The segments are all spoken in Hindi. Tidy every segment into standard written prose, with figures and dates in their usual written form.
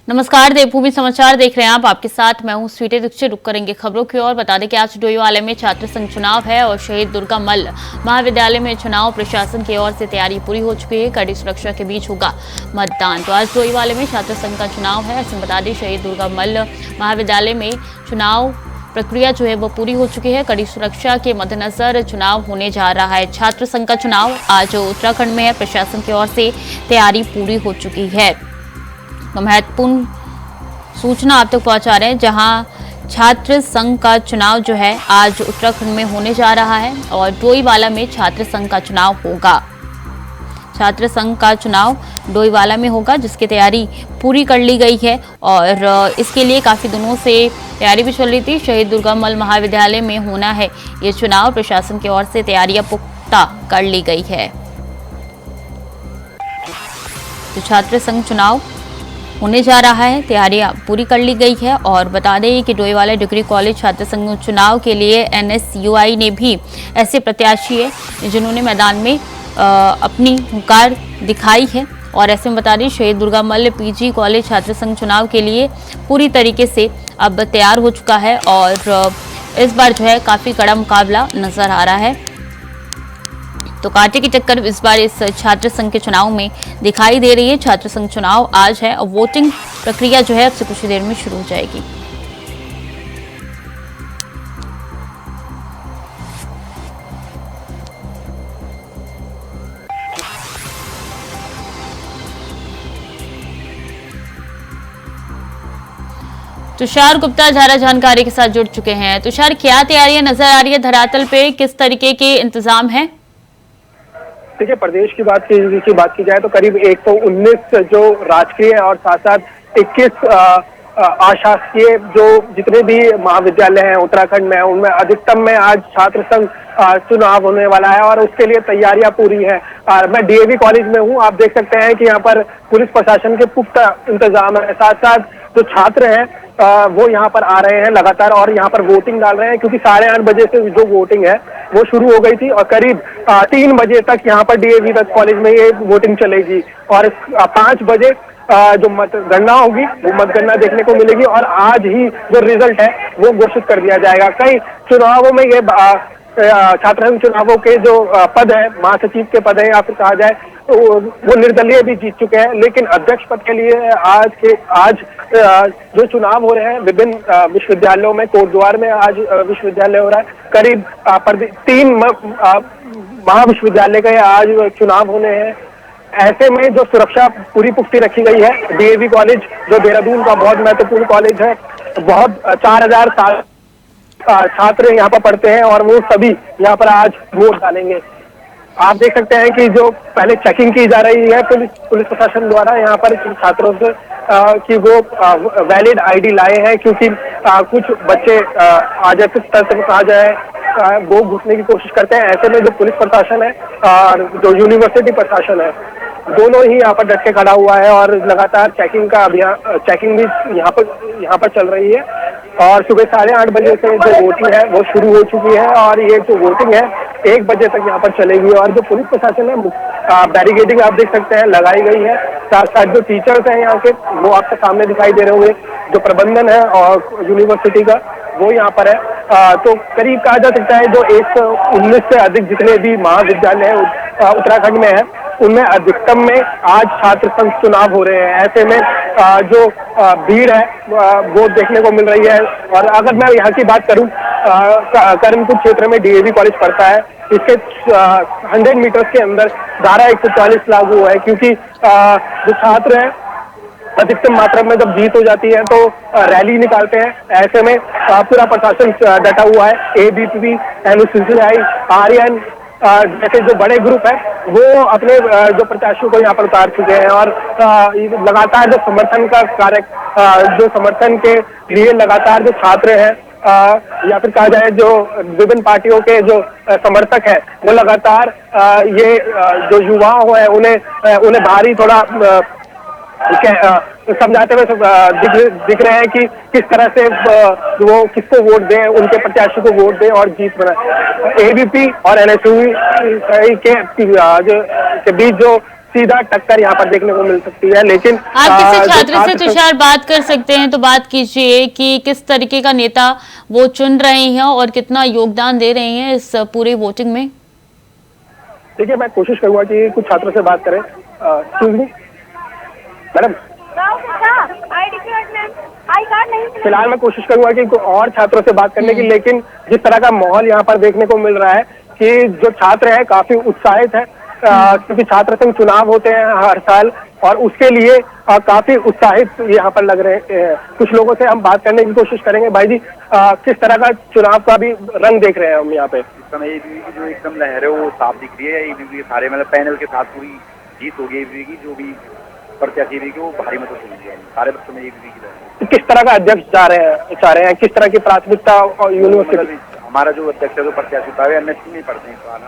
नमस्कार, देवभूमि समाचार देख रहे हैं आप। आपके साथ मैं हूं स्वीटी दीक्षित। रुक करेंगे खबरों की ओर। बता दें कि आज डोईवाला में छात्र संघ चुनाव है और शहीद दुर्गा मल्ल महाविद्यालय में चुनाव प्रशासन की ओर से तैयारी पूरी हो चुकी है। कड़ी सुरक्षा के बीच होगा मतदान। तो आज डोईवाला में छात्र संघ का चुनाव है। ऐसे बता दें शहीद दुर्गा मल्ल महाविद्यालय में चुनाव प्रक्रिया जो है वो पूरी हो चुकी है। कड़ी सुरक्षा के मद्देनजर चुनाव होने जा रहा है। छात्र संघ का चुनाव आज उत्तराखंड में है। प्रशासन की ओर से तैयारी पूरी हो चुकी है। महत्वपूर्ण सूचना आप तक पहुंचा रहे हैं, जहां छात्र संघ का चुनाव जो है आज उत्तराखंड में होने जा रहा है और डोईवाला में छात्र संघ का चुनाव होगा। छात्र संघ का चुनाव डोईवाला में होगा, जिसकी तैयारी पूरी कर ली गई है और इसके लिए काफी दिनों से तैयारी भी चल रही थी। शहीद दुर्गा मल्ल महाविद्यालय में होना है ये चुनाव। प्रशासन की ओर से तैयारियां पुख्ता कर ली गई है। तो छात्र संघ चुनाव होने जा रहा है, तैयारियां पूरी कर ली गई है। और बता दें कि डोईवाला डिग्री कॉलेज छात्र संघ चुनाव के लिए NSUI ने भी ऐसे प्रत्याशी है जिन्होंने मैदान में अपनी हुंकार दिखाई है। और ऐसे में बता दें शहीद दुर्गा मल्ल PG कॉलेज छात्र संघ चुनाव के लिए पूरी तरीके से अब तैयार हो चुका है और इस बार जो है काफी कड़ा मुकाबला नजर आ रहा है। तो कांटे की टक्कर इस बार इस छात्र संघ के चुनाव में दिखाई दे रही है। छात्र संघ चुनाव आज है और वोटिंग प्रक्रिया जो है अब से कुछ ही देर में शुरू हो जाएगी। तुषार गुप्ता ज्यादा जानकारी के साथ जुड़ चुके हैं। तुषार, क्या तैयारियां नजर आ रही है धरातल पे, किस तरीके के इंतजाम है? देखिए, प्रदेश की बात की जाए तो करीब 119 जो राजकीय और साथ साथ 21 अशासकीय जो जितने भी महाविद्यालय हैं उत्तराखंड में, उनमें अधिकतम में आज छात्र संघ चुनाव होने वाला है और उसके लिए तैयारियां पूरी हैं। मैं DAV कॉलेज में हूं। आप देख सकते हैं कि यहाँ पर पुलिस प्रशासन के पुख्ता इंतजाम है। साथ साथ जो छात्र हैं वो यहाँ पर आ रहे हैं लगातार और यहाँ पर वोटिंग डाल रहे हैं, क्योंकि 8:30 बजे से जो वोटिंग है वो शुरू हो गई थी और करीब 3 बजे तक यहाँ पर DAV कॉलेज में ये वोटिंग चलेगी और 5 बजे जो मतगणना होगी वो मतगणना देखने को मिलेगी और आज ही जो रिजल्ट है वो घोषित कर दिया जाएगा। कई चुनावों में ये छात्र संघ चुनावों के जो पद है, महासचिव के पद है या फिर कहा जाए तो वो निर्दलीय भी जीत चुके हैं, लेकिन अध्यक्ष पद के लिए आज जो चुनाव हो रहे हैं विभिन्न विश्वविद्यालयों में, कोटद्वार में आज विश्वविद्यालय हो रहा है, करीब 3 महाविश्वविद्यालय के आज चुनाव होने हैं। ऐसे में जो सुरक्षा पूरी पुख्ती रखी गई है। DAV कॉलेज जो देहरादून का बहुत महत्वपूर्ण कॉलेज है, बहुत 4000 छात्र यहाँ पर पढ़ते हैं और वो सभी यहाँ पर आज वोट डालेंगे। आप देख सकते हैं कि जो पहले चेकिंग की जा रही है पुलिस प्रशासन द्वारा यहाँ पर छात्रों से कि वो वैलिड ID लाए हैं, क्योंकि कुछ बच्चे आज ऐसे कहा जाए वो घुसने की कोशिश करते हैं। ऐसे में जो पुलिस प्रशासन है और जो यूनिवर्सिटी प्रशासन है, दोनों ही यहाँ पर डट के खड़ा हुआ है और लगातार चेकिंग भी यहाँ पर चल रही है। और सुबह 8:30 बजे से जो वोटिंग है वो शुरू हो चुकी है और ये जो वोटिंग है 1 बजे तक यहाँ पर चलेगी। और जो पुलिस प्रशासन है बैरिकेडिंग आप देख सकते हैं लगाई गई है। साथ साथ जो टीचर्स हैं यहाँ के वो आपके सामने दिखाई दे रहे होंगे। जो प्रबंधन है और यूनिवर्सिटी का वो यहाँ पर है। तो करीब कहा जा सकता है जो 119 से अधिक जितने भी महाविद्यालय उत्तराखंड में है उनमें अधिकतम में आज छात्र संघ चुनाव हो रहे हैं। ऐसे में जो भीड़ है वो देखने को मिल रही है। और अगर मैं यहाँ की बात करूँ, करणपुर क्षेत्र में DAV कॉलेज पड़ता है। इसके 100 मीटर्स के अंदर धारा 140 लागू है, क्योंकि जो छात्र हैं अधिकतम मात्रा में जब जीत हो जाती है तो रैली निकालते हैं। ऐसे में पूरा प्रशासन डटा हुआ है। ABP, NSUI, आर्यन जैसे जो बड़े ग्रुप है वो अपने जो प्रत्याशियों को यहाँ पर उतार चुके हैं और लगातार जो समर्थन का कार्य, जो समर्थन के लिए लगातार जो छात्र हैं या फिर कहा जाए जो विभिन्न पार्टियों के जो समर्थक हैं वो लगातार ये जो युवा है उन्हें भारी थोड़ा समझाते हुए दिख रहे हैं कि किस तरह से वो किसको वोट दें, उनके प्रत्याशी को वोट दें और जीत बनाए। ABP और NSUI के बीच जो सीधा टक्कर यहाँ पर देखने को मिल सकती है। लेकिन आप किसी जो छात्र से छात्र तुषार बात कर सकते हैं तो बात कीजिए कि किस तरीके का नेता वो चुन रहे हैं और कितना योगदान दे रहे हैं इस पूरी वोटिंग में। देखिए, मैं कोशिश करूंगा कि कुछ छात्रों से बात करें। मैडम, फिलहाल मैं कोशिश करूंगा कि और छात्रों से बात करने की, लेकिन जिस तरह का माहौल यहाँ पर देखने को मिल रहा है कि जो छात्र है काफी उत्साहित है, क्योंकि छात्र संघ चुनाव होते हैं हर साल और उसके लिए काफी उत्साहित यहाँ पर लग रहे हैं। कुछ लोगों से हम बात करने की कोशिश करेंगे। भाई जी, किस तरह का चुनाव का भी रंग देख रहे हैं हम यहाँ पे? इस समय एबीवी की जो एकदम लहर है वो साफ दिख रही है। एबीवी के सारे मतलब पैनल के साथ पूरी जीत होगी एबीवी की। जो भी प्रत्याशी एबीवी की वो भारी मतों से जीत जाएंगे। सारे बच्चों में एबीवी की लहर। किस तरह का अध्यक्ष चाह रहे हैं किस तरह की प्राथमिकता और यूनिवर्सिटी? हमारा जो अध्यक्ष है, जो प्रत्याशी था, एमएससी में पढ़ते हैं इस बार।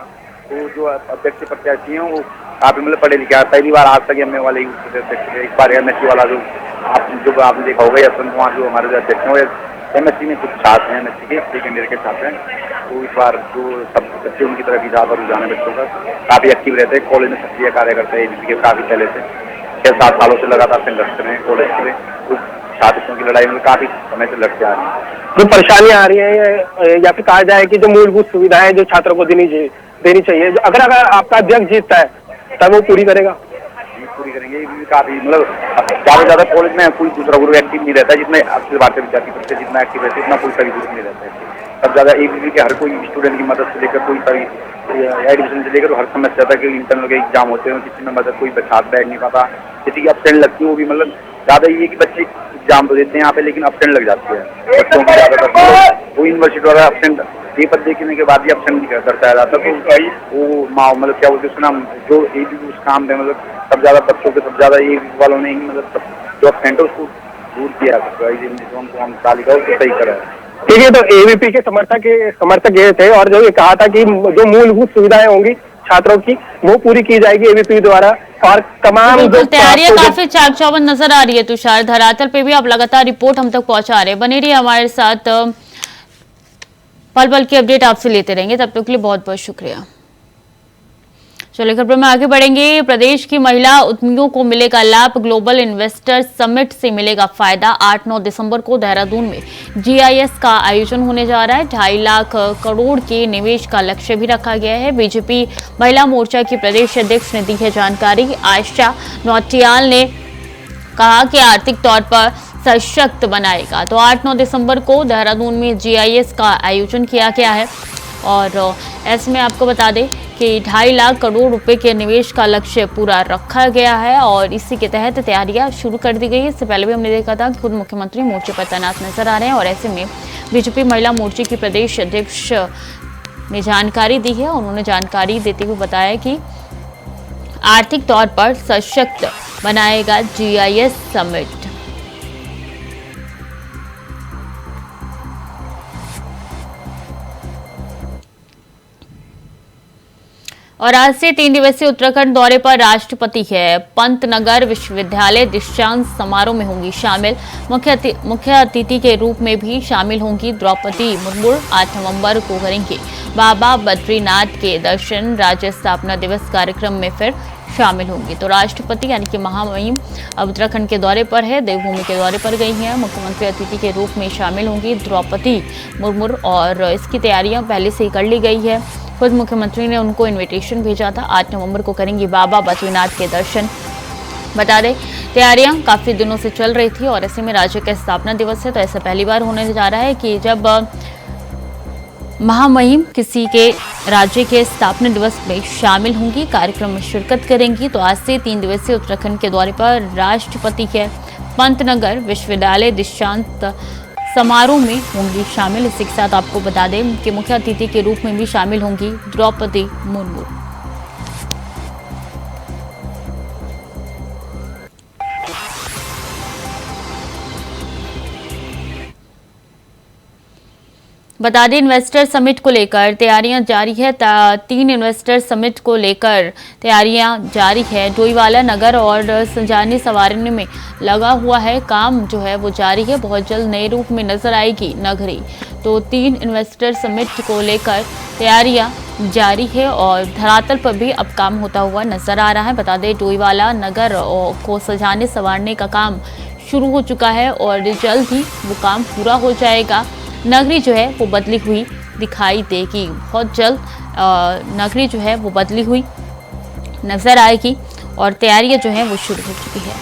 तो जो अध्यक्ष प्रत्याशी हैं वो काफी मतलब पढ़े लिखे हैं। पहली बार आज तक एमए वाले ही अध्यक्ष है। इस बार एमएससी वाला जो आपने देखा होगा, यशवंत कुमार जो हमारे जो अध्यक्ष हैं, एमएससी में कुछ छात्र हैं, एमएससी के सेकेंड ईयर के छात्र हैं। तो इस बार जो सब बच्चे उनकी तरफ ही ज्यादा रुझान है बच्चों का। काफी एक्टिव रहते हैं, कॉलेज में सक्रिय कार्य करते हैं एबीवी के काफी पहले से 6-7 सालों से लगातार संघर्ष कर रहे हैं कॉलेज के लिए। तो छात्रों की लड़ाई में काफी समय से लड़ते आ रही है। जो परेशानियां आ रही हैं या फिर कहा जाए कि जो मूलभूत सुविधाएं जो छात्रों को देनी चाहिए, अगर आपका अध्यक्ष जीतता है तब वो पूरी करेगा? पूरी करेंगे। एबीवी काफी मतलब ज्यादा से ज्यादा कॉलेज में कोई दूसरा ग्रुप एक्टिव नहीं रहता है। जितने अखिल भारतीय विद्यार्थी परिषद जितना एक्टिव रहता है उतना कोई सभी ग्रुप नहीं रहता है। सब ज्यादा एबीवी के हर कोई स्टूडेंट की मदद से लेकर कोई सभी एडमिशन से लेकर हर समस्या तक इंटरनल के एग्जाम होते हैं, किसी में मदद कोई छात्र बैठ नहीं पाता, किसी की अपसेंट लगती है, वो भी मतलब ज्यादा ये कि बच्चे एग्जाम तो देते हैं यहाँ पे लेकिन अपसेंट लग जाती है बच्चों की ज्यादातर। वो यूनिवर्सिटी वाला अपसेंट पेपर देखने के बाद भी अपसेंट नहीं करता है जाता। तो वो मतलब क्या बोलते हैं जो एबीवी उस काम में मतलब सब ज्यादा बच्चों के सब ज्यादा एबीवी वालों ने ही मतलब जो अपसेंट है उसको दूर किया, हम तालिका उसको सही करा है। ठीक है, तो एबीवी के समर्थक ये थे और जो ये कहा था कि जो मूलभूत सुविधाएं होंगी छात्रों की वो पूरी की जाएगी एबीवी द्वारा और तमाम जो तैयारियां काफी चाक चौबंद नजर आ रही है। तुषार, धरातल पे भी आप लगातार रिपोर्ट हम तक पहुंचा रहे हैं। बने रहिए हमारे साथ, पल पल की अपडेट आपसे लेते रहेंगे। तब तक के लिए बहुत बहुत शुक्रिया। चलिए खबर में आगे बढ़ेंगे। प्रदेश की महिला उद्यमियों को मिलेगा लाभ, ग्लोबल इन्वेस्टर समिट से मिलेगा फायदा। 8-9 दिसंबर को देहरादून में जीआईएस का आयोजन होने जा रहा है। 2.5 लाख करोड़ के निवेश का लक्ष्य भी रखा गया है। बीजेपी महिला मोर्चा की प्रदेश अध्यक्ष ने दी है जानकारी। आयशा नौटियाल ने कहा कि आर्थिक तौर पर सशक्त बनाएगा। तो 8-9 दिसंबर को देहरादून में जीआईएस का आयोजन किया गया है और ऐसे में आपको बता दें कि 2.5 लाख करोड़ रुपए के निवेश का लक्ष्य पूरा रखा गया है और इसी के तहत तैयारियां शुरू कर दी गई है। इससे पहले भी हमने देखा था कि खुद मुख्यमंत्री मोर्चे पर तैनात नजर आ रहे हैं और ऐसे में बीजेपी महिला मोर्चे की प्रदेश अध्यक्ष ने जानकारी दी है। उन्होंने जानकारी देते हुए बताया कि आर्थिक तौर पर सशक्त बनाएगा जीआईएस समिट। और आज से 3 दिवसीय उत्तराखंड दौरे पर राष्ट्रपति है। पंतनगर विश्वविद्यालय दीक्षांत समारोह में होंगी शामिल। मुख्य अतिथि के रूप में भी शामिल होंगी द्रौपदी मुर्मू। 8 नवंबर को करेंगे बाबा बद्रीनाथ के दर्शन। राज्य स्थापना दिवस कार्यक्रम में फिर शामिल होंगी। तो राष्ट्रपति यानी कि महामहिम अब उत्तराखंड के दौरे पर है, देवभूमि के दौरे पर गई हैं। मुख्यमंत्री अतिथि के रूप में शामिल होंगी द्रौपदी मुर्मू और इसकी तैयारियां पहले से ही कर ली गई है। खुद मुख्यमंत्री ने उनको इनविटेशन भेजा था। 8 नवंबर को करेंगी बाबा बद्रीनाथ के दर्शन। बता दें तैयारियां काफी दिनों से चल रही थी और ऐसे में राज्य का स्थापना दिवस है तो ऐसा पहली बार होने जा रहा है कि जब महामहिम किसी के राज्य के स्थापना दिवस में शामिल होंगी, कार्यक्रम में शिरकत करेंगी। तो आज से 3 दिवसीय उत्तराखंड के दौरे पर राष्ट्रपति के पंतनगर विश्वविद्यालय दीक्षांत समारोह में होंगी शामिल। इसी के साथ आपको बता दें कि मुख्य अतिथि के रूप में भी शामिल होंगी द्रौपदी मुर्मू। बता दें इन्वेस्टर समिट को लेकर तैयारियां जारी है। 3 इन्वेस्टर समिट को लेकर तैयारियां जारी है। डोईवाला नगर और संजानी सवारने में लगा हुआ है, काम जो है वो जारी है। बहुत जल्द नए रूप में नजर आएगी नगरी। तो 3 इन्वेस्टर समिट को लेकर तैयारियां जारी है और धरातल पर भी अब काम होता हुआ नजर आ रहा है। बता दें डोईवाला नगर को सजाने संवारने का काम शुरू हो चुका है और जल्द ही वो काम पूरा हो जाएगा। नगरी जो है वो बदली हुई दिखाई देगी। बहुत जल्द नगरी जो है वो बदली हुई नजर आएगी और तैयारियां जो है वो शुरू हो चुकी है।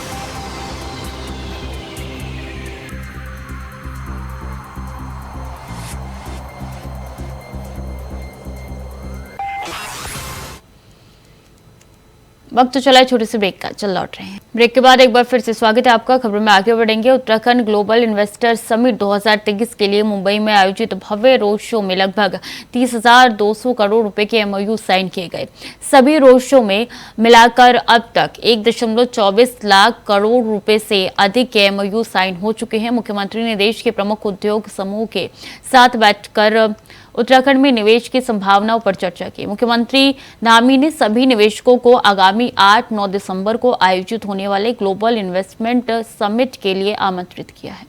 वक्त तो चला है छोटे से ब्रेक का, चल लौट रहे हैं। ब्रेक के बाद एक बार फिर से स्वागत है आपका। खबरों में आगे बढ़ेंगे। उत्तराखंड ग्लोबल इन्वेस्टर समिट 2023 के लिए मुंबई में आयोजित भव्य रोड शो में लगभग 30,200 करोड़ रुपए के एमओयू साइन किए गए। सभी रोड शो में मिलाकर अब तक 1.24 लाख करोड़ रुपए से अधिक के एमओयू साइन हो चुके हैं। मुख्यमंत्री ने देश के प्रमुख उद्योग समूह के साथ बैठकर उत्तराखंड में निवेश की संभावनाओं पर चर्चा की। मुख्यमंत्री धामी ने सभी निवेशकों को आगामी 8-9 दिसंबर को आयोजित होने वाले ग्लोबल इन्वेस्टमेंट समिट के लिए आमंत्रित किया है।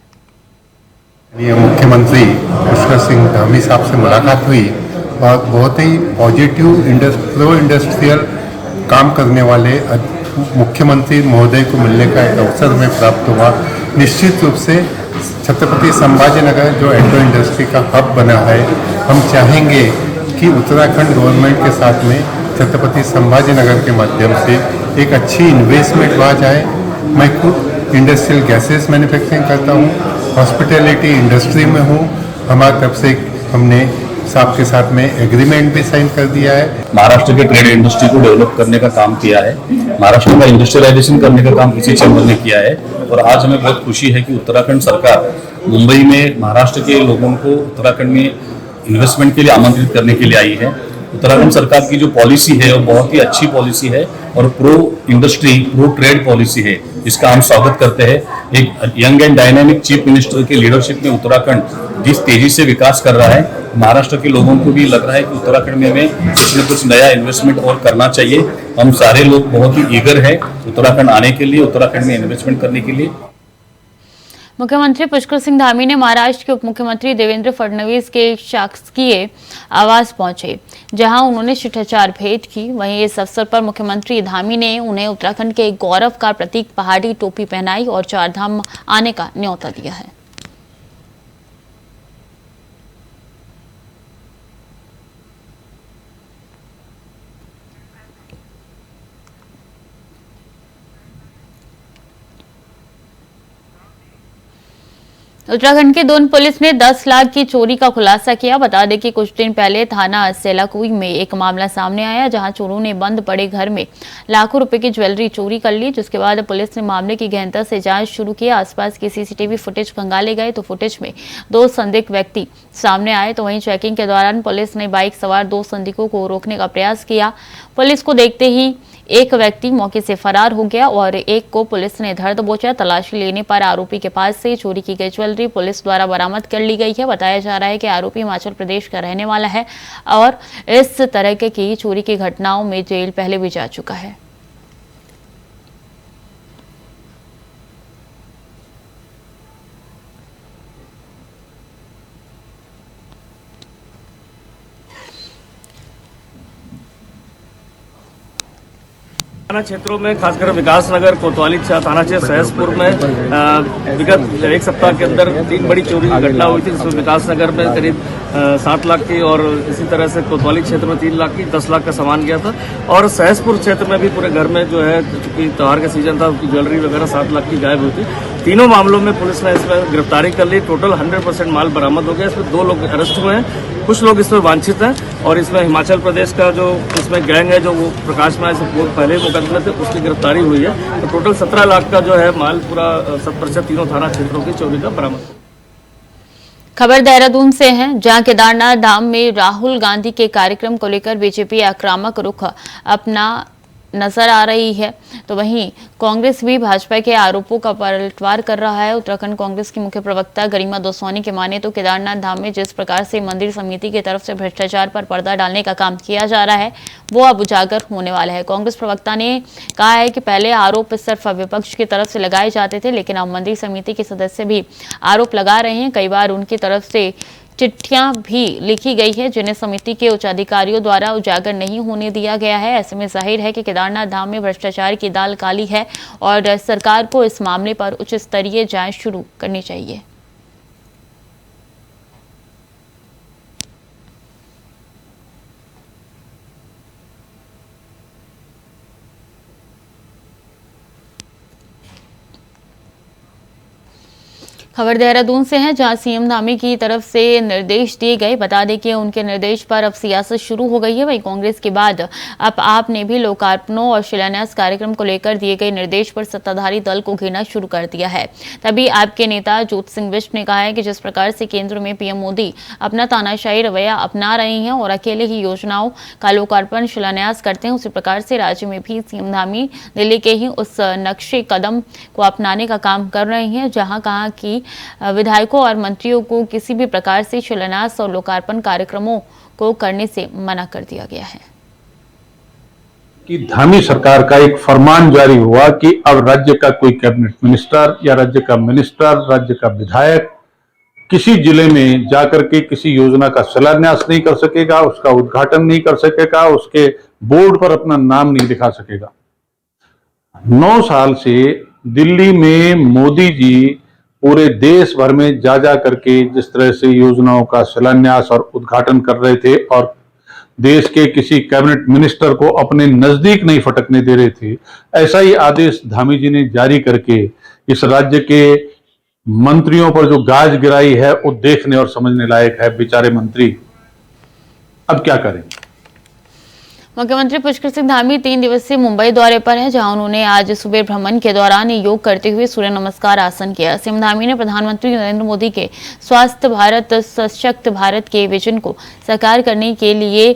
मुख्यमंत्री पुष्कर सिंह धामी साहब से मुलाकात हुई और बहुत ही पॉजिटिव प्रो इंडस्ट्रियल काम करने वाले मुख्यमंत्री महोदय को मिलने का एक अवसर में प्राप्त हुआ। निश्चित रूप से छत्रपति संभाजीनगर जो एग्रो इंडस्ट्री का हब बना है, हम चाहेंगे कि उत्तराखंड गवर्नमेंट के साथ में छत्रपति संभाजीनगर के माध्यम से एक अच्छी इन्वेस्टमेंट वहाँ जाए। मैं खुद इंडस्ट्रियल गैसेस मैन्युफैक्चरिंग करता हूँ, हॉस्पिटैलिटी इंडस्ट्री में हूँ। हमारी तरफ से हमने साहब के साथ में एग्रीमेंट भी साइन कर दिया है। महाराष्ट्र के ट्रेड इंडस्ट्री को डेवलप करने का काम किया है, महाराष्ट्र का इंडस्ट्रियलाइजेशन करने का काम इसी चैम्बर ने किया है। और आज हमें बहुत खुशी है कि उत्तराखंड सरकार मुंबई में महाराष्ट्र के लोगों को उत्तराखंड में इन्वेस्टमेंट के लिए आमंत्रित करने के लिए आई है। उत्तराखंड सरकार की जो पॉलिसी है वो बहुत ही अच्छी पॉलिसी है और pro industry pro trade policy है, जिसका हम स्वागत करते हैं। एक young and dynamic chief minister के लीडरशिप में उत्तराखंड जिस तेजी से विकास कर रहा है, महाराष्ट्र के लोगों को भी लग रहा है कि उत्तराखंड में हमें कुछ न कुछ नया इन्वेस्टमेंट और करना चाहिए। हम सारे लोग बहुत ही ईगर हैं उत्तराखंड आने के लिए, उत्तराखंड में इन्वेस्टमेंट करने के लिए। मुख्यमंत्री पुष्कर सिंह धामी ने महाराष्ट्र के उप मुख्यमंत्री देवेंद्र फडणवीस के शासकीय आवास पहुंचे, जहां उन्होंने शिष्टाचार भेंट की। वहीं इस अवसर पर मुख्यमंत्री धामी ने उन्हें उत्तराखंड के गौरव का प्रतीक पहाड़ी टोपी पहनाई और चारधाम आने का न्योता दिया है। उत्तराखंड की दून पुलिस ने 10 लाख की चोरी का खुलासा किया। बता दें कि कुछ दिन पहले थाना सेलाकुई में एक मामला सामने आया, जहां चोरों ने बंद पड़े घर में लाखों रुपए की ज्वेलरी चोरी कर ली, जिसके बाद पुलिस ने मामले की गहनता से जांच शुरू की। आसपास की सीसीटीवी फुटेज खंगाले गए तो फुटेज में 2 संदिग्ध व्यक्ति सामने आए। तो वहीं चेकिंग के दौरान पुलिस ने बाइक सवार 2 संदिग्धों को रोकने का प्रयास किया। पुलिस को देखते ही एक व्यक्ति मौके से फरार हो गया और एक को पुलिस ने धर दबोचा। तलाशी लेने पर आरोपी के पास से चोरी की गई ज्वेलरी पुलिस द्वारा बरामद कर ली गई है। बताया जा रहा है कि आरोपी हिमाचल प्रदेश का रहने वाला है और इस तरह की चोरी की घटनाओं में जेल पहले भी जा चुका है। थाना क्षेत्रों में खासकर विकास नगर, कोतवाली थाना क्षेत्र, सहसपुर में विगत एक सप्ताह के अंदर 3 बड़ी चोरी की घटना हुई थी, जिसमें विकास नगर में करीब 60 लाख की और इसी तरह से कोतवाली क्षेत्र में 3 लाख की 10 लाख का सामान गया था। और सहसपुर क्षेत्र में भी पूरे घर में जो है, चूंकि त्योहार का सीजन था, उसकी ज्वेलरी वगैरह 7 लाख की गायब हुई थी। तीनों मामलों में पुलिस ने इसमें गिरफ्तारी कर ली। टोटल 100% माल बरामद हो गया। इसमें 2 लोग अरेस्ट हुए हैं, कुछ लोग इसमें वांछित हैं और इसमें हिमाचल प्रदेश का जो इसमें गैंग है, जो वो प्रकाश में से पहले मुकदमे थे, उसकी गिरफ्तारी हुई है। तो टोटल 17 लाख का जो है माल पूरा 100% तीनों थाना क्षेत्रों की चोरी का बरामद। खबर देहरादून से है, जहां केदारनाथ धाम में राहुल गांधी के कार्यक्रम को लेकर बीजेपी आक्रामक रुख अपना नजर आ रही है। तो वहीं कांग्रेस भी भाजपा के आरोपों का पलटवार कर रहा है। उत्तराखंड कांग्रेस की मुख्य प्रवक्ता गरिमा दसवानी के माने तो केदारनाथ धाम में जिस प्रकार से मंदिर समिति की तरफ से भ्रष्टाचार पर पर्दा डालने का काम किया जा रहा है, वो अब उजागर होने वाला है। कांग्रेस प्रवक्ता ने कहा है कि पहले आरोप सिर्फ विपक्ष की तरफ से लगाए जाते थे, लेकिन अब मंदिर समिति के सदस्य भी आरोप लगा रहे हैं। कई बार उनकी तरफ से चिट्ठियां भी लिखी गई है जिन्हें समिति के उच्च अधिकारियों द्वारा उजागर नहीं होने दिया गया है। ऐसे में जाहिर है कि केदारनाथ धाम में भ्रष्टाचार की दाल काली है और सरकार को इस मामले पर उच्च स्तरीय जांच शुरू करनी चाहिए। खबर देहरादून से है, जहां सीएम धामी की तरफ से निर्देश दिए गए। बता दें कि उनके निर्देश पर अब सियासत शुरू हो गई है। वहीं कांग्रेस के बाद अब आप ने भी लोकार्पणों और शिलान्यास कार्यक्रम को लेकर दिए गए निर्देश पर सत्ताधारी दल को घेरना शुरू कर दिया है। तभी आपके नेता ज्योति सिंह बिष्ट ने कहा है कि जिस प्रकार से केंद्र में पीएम मोदी अपना तानाशाही रवैया अपना रहे हैं और अकेले ही योजनाओं का लोकार्पण शिलान्यास करते हैं, उसी प्रकार से राज्य में भी सीएम धामी दिल्ली के ही उस नक्शे कदम को अपनाने का काम कर रहे हैं, जहां कहा कि विधायकों और मंत्रियों को किसी भी प्रकार से शिलान्यास और लोकार्पण कार्यक्रमों को करने से मना कर दिया गया है। कि धामी सरकार का एक फरमान जारी हुआ कि अब राज्य का कोई कैबिनेट मिनिस्टर या राज्य का मिनिस्टर, राज्य का विधायक किसी जिले में जाकर के किसी योजना का शिलान्यास नहीं कर सकेगा, उसका उद्घाटन नहीं कर सकेगा, उसके बोर्ड पर अपना नाम नहीं लिखा सकेगा। 9 साल से दिल्ली में मोदी जी पूरे देश भर में जा करके जिस तरह से योजनाओं का शिलान्यास और उद्घाटन कर रहे थे और देश के किसी कैबिनेट मिनिस्टर को अपने नजदीक नहीं फटकने दे रहे थे, ऐसा ही आदेश धामी जी ने जारी करके इस राज्य के मंत्रियों पर जो गाज गिराई है वो देखने और समझने लायक है। बेचारे मंत्री अब क्या करें। मुख्यमंत्री पुष्कर सिंह धामी 3 दिवसीय मुंबई दौरे पर है, जहां उन्होंने आज सुबह भ्रमण के दौरान योग करते हुए सूर्य नमस्कार आसन किया। सीएम धामी ने प्रधानमंत्री नरेंद्र मोदी के स्वस्थ भारत सशक्त भारत के विजन को साकार करने के लिए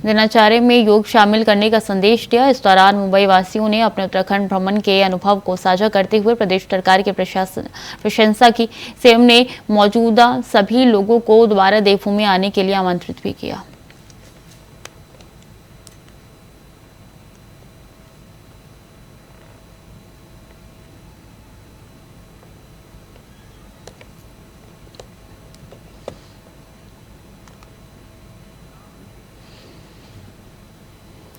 दिनचर्या में योग शामिल करने का संदेश दिया। इस दौरान मुंबई वासियों ने अपने उत्तराखंड भ्रमण के अनुभव को साझा करते हुए प्रदेश सरकार की प्रशंसा की। सीएम ने मौजूदा सभी लोगों को दोबारा देवभूमि आने के लिए आमंत्रित भी किया।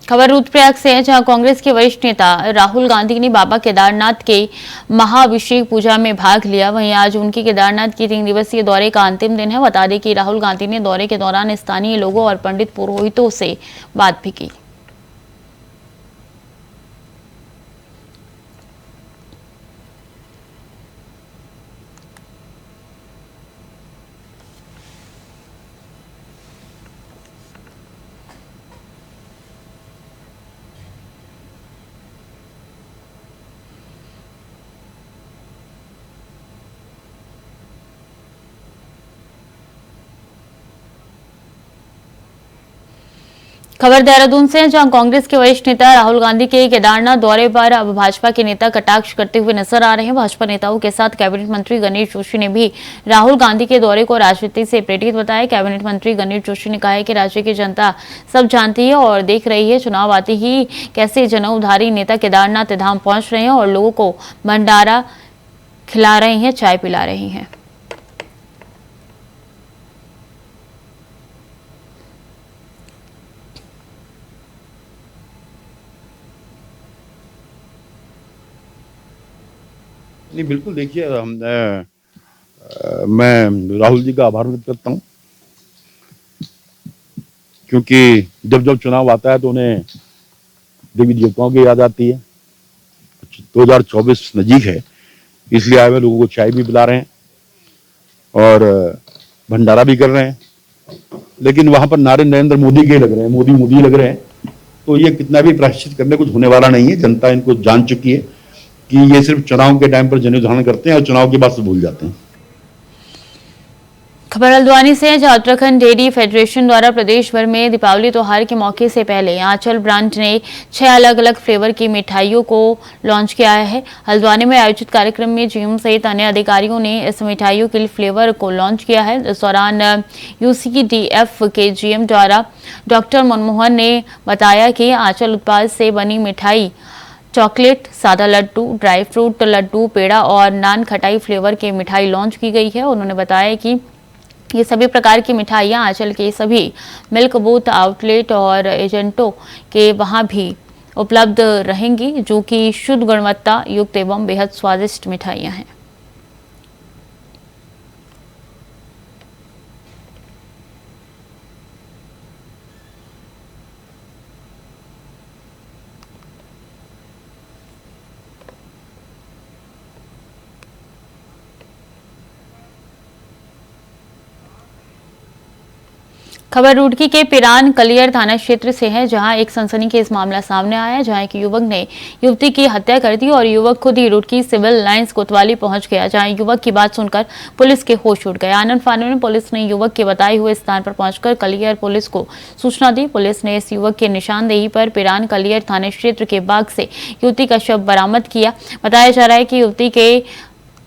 खबर रुद्रप्रयाग से है, जहां कांग्रेस के वरिष्ठ नेता राहुल गांधी ने बाबा केदारनाथ के महाअभिषेक पूजा में भाग लिया। वहीं आज उनके केदारनाथ की 3 दिवसीय दौरे का अंतिम दिन है। बता दें कि राहुल गांधी ने दौरे के दौरान स्थानीय लोगों और पंडित पुरोहितों से बात भी की। खबर देहरादून से, जहां कांग्रेस के वरिष्ठ नेता राहुल गांधी के केदारनाथ दौरे पर अब भाजपा के नेता कटाक्ष करते हुए नजर आ रहे हैं। भाजपा नेताओं के साथ कैबिनेट मंत्री गणेश जोशी ने भी राहुल गांधी के दौरे को राजनीति से प्रेरित बताया। कैबिनेट मंत्री गणेश जोशी ने कहा है कि राज्य की जनता सब जानती है और देख रही है, चुनाव आते ही कैसे जनउद्धारी नेता केदारनाथ धाम पहुंच रहे हैं और लोगों को भंडारा खिला रहे हैं, चाय पिला रहे हैं। नहीं, बिल्कुल देखिए, मैं राहुल जी का आभार व्यक्त करता हूँ, क्योंकि जब जब चुनाव आता है तो उन्हें देवी देवताओं की याद आती है। 2024 नजीक है, इसलिए आए हुए लोगों को चाय भी पिला रहे हैं और भंडारा भी कर रहे हैं, लेकिन वहां पर नारे नरेंद्र मोदी के लग रहे हैं, मोदी मोदी लग रहे हैं। तो ये कितना भी प्रायश्चित करने कुछ होने वाला नहीं है। जनता इनको जान चुकी है कि ये सिर्फ चुनाव के टाइम पर जनउद्धारण करते हैं और चुनाव के बाद से भूल जाते हैं। खबर हल्द्वानी से, जहां उत्तराखंड डेयरी फेडरेशन द्वारा प्रदेश भर में दीपावली त्योहार के मौके से पहले आंचल ब्रांड ने 6 अलग अलग फ्लेवर की मिठाइयों को लॉन्च किया है। हल्द्वानी में आयोजित कार्यक्रम में जीएम सहित अन्य अधिकारियों ने इस मिठाइयों के फ्लेवर को लॉन्च किया है। इस दौरान यूसीडीएफ के जीएम द्वारा डॉक्टर मनमोहन ने बताया कि आंचल उत्पाद से बनी मिठाई चॉकलेट, सादा लड्डू, ड्राई फ्रूट लड्डू, पेड़ा और नान खटाई फ्लेवर की मिठाई लॉन्च की गई है। उन्होंने बताया कि ये सभी प्रकार की मिठाइयाँ आंचल के सभी मिल्क बूथ आउटलेट और एजेंटों के वहाँ भी उपलब्ध रहेंगी, जो कि शुद्ध गुणवत्ता युक्त एवं बेहद स्वादिष्ट मिठाइयाँ हैं। खबर रुड़की के पिरान कलियर थाना क्षेत्र से है, जहां एक सनसनीखेज मामला सामने आया, जहां एक युवक ने युवती की हत्या कर दी और युवक खुद ही रुड़की सिविल लाइंस कोतवाली पहुंच गया, जहां युवक की बात सुनकर पुलिस के होश उड़ गए। आनंद फानन में पुलिस ने युवक के बताए हुए स्थान पर पहुंचकर कलियर पुलिस को सूचना दी। पुलिस ने इस युवक के निशानदेही पर पिरान कलियर थाना क्षेत्र के बाग से युवती का शव बरामद किया। बताया जा रहा है कि युवती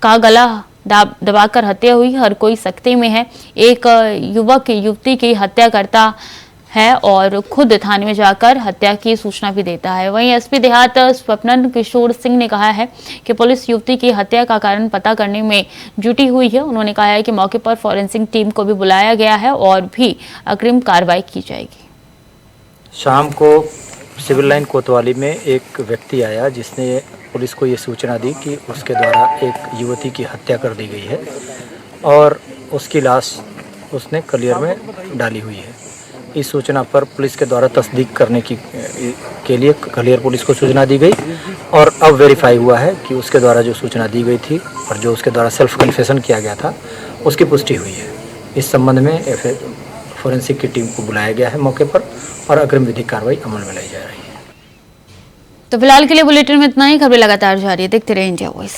का गला दबाकर हत्या हुई। हर कोई सकते में है। एक युवक युवती की हत्या करता है और खुद थाने में जाकर हत्या की सूचना भी देता है। वहीं एसपी देहात स्वप्नन किशोर सिंह ने कहा है कि पुलिस युवती की हत्या का कारण पता करने में जुटी हुई है। उन्होंने कहा है कि मौके पर फॉरेंसिक टीम को भी बुलाया गया है और भी अग्रिम कार्रवाई की जाएगी। शाम को सिविल लाइन कोतवाली में एक व्यक्ति आया, जिसने पुलिस को ये सूचना दी कि उसके द्वारा एक युवती की हत्या कर दी गई है और उसकी लाश उसने कलियर में डाली हुई है। इस सूचना पर पुलिस के द्वारा तस्दीक करने के लिए कलियर पुलिस को सूचना दी गई और अब वेरीफाई हुआ है कि उसके द्वारा जो सूचना दी गई थी और जो उसके द्वारा सेल्फ कन्फेशन किया गया था, उसकी पुष्टि हुई है। इस संबंध में फोरेंसिक की टीम को बुलाया गया है मौके पर और अग्रिम विधिक कार्रवाई अमल में लाई जा रही है। तो फिलहाल के लिए बुलेटिन में इतना ही। खबरें लगातार जारी है, देखते रहिए इंडिया वॉइस।